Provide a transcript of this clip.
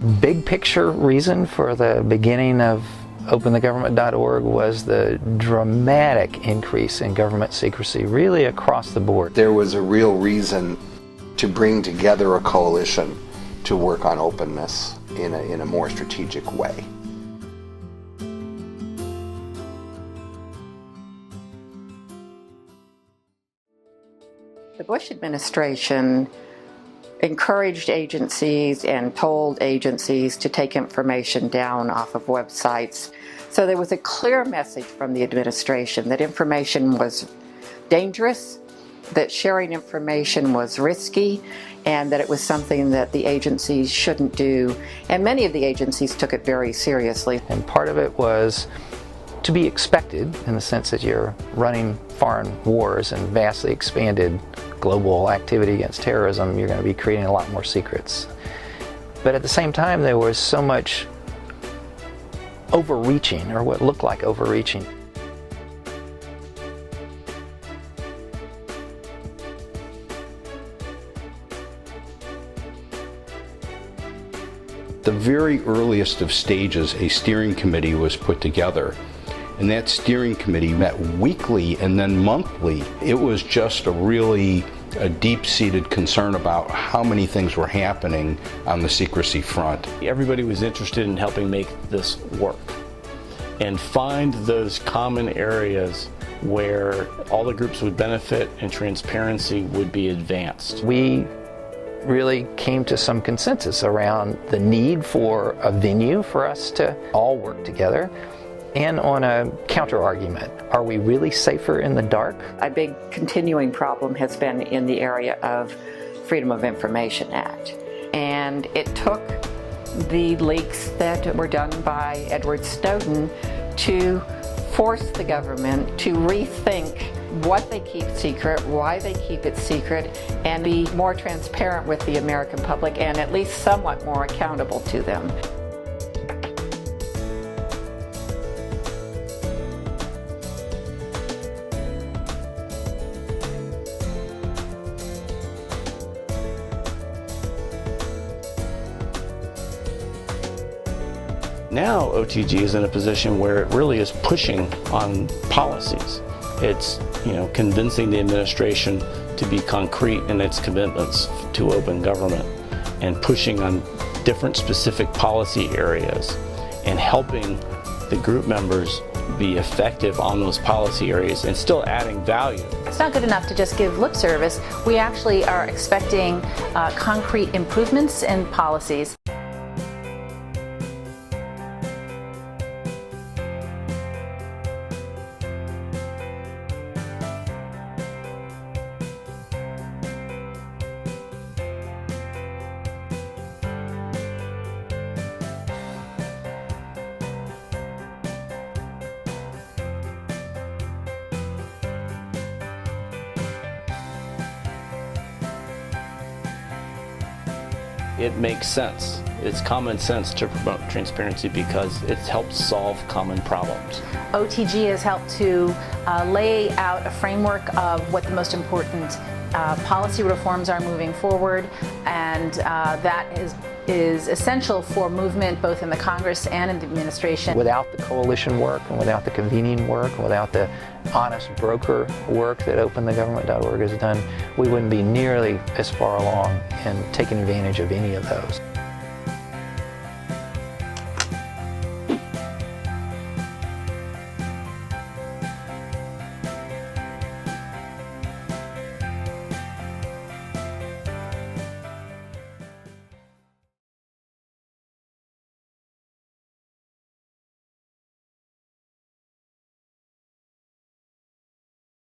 Big picture reason for the beginning of OpenTheGovernment.org was the dramatic increase in government secrecy, really across the board. There was a real reason to bring together a coalition to work on openness in a more strategic way. The Bush administration encouraged agencies and told agencies to take information down off of websites. So there was a clear message from the administration that information was dangerous, that sharing information was risky, and that it was something that the agencies shouldn't do. And many of the agencies took it very seriously. And part of it was to be expected in the sense that you're running foreign wars and vastly expanded global activity against terrorism. You're going to be creating a lot more secrets. But at the same time, there was so much overreaching, or what looked like overreaching. The very earliest of stages, a steering committee was put together. And that steering committee met weekly and then monthly. It was just a deep-seated concern about how many things were happening on the secrecy front. Everybody was interested in helping make this work and find those common areas where all the groups would benefit and transparency would be advanced. We really came to some consensus around the need for a venue for us to all work together. And on a counter-argument, are we really safer in the dark? A big continuing problem has been in the area of Freedom of Information Act. And it took the leaks that were done by Edward Snowden to force the government to rethink what they keep secret, why they keep it secret, and be more transparent with the American public and at least somewhat more accountable to them. Now OTG is in a position where it really is pushing on policies. It's, convincing the administration to be concrete in its commitments to open government and pushing on different specific policy areas and helping the group members be effective on those policy areas and still adding value. It's not good enough to just give lip service. We actually are expecting concrete improvements in policies. It makes sense. It's common sense to promote transparency because it helps solve common problems. OTG has helped to lay out a framework of what the most important policy reforms are moving forward, and that is essential for movement both in the Congress and in the administration. Without the coalition work and without the convening work and without the honest broker work that OpenTheGovernment.org has done, we wouldn't be nearly as far along in taking advantage of any of those.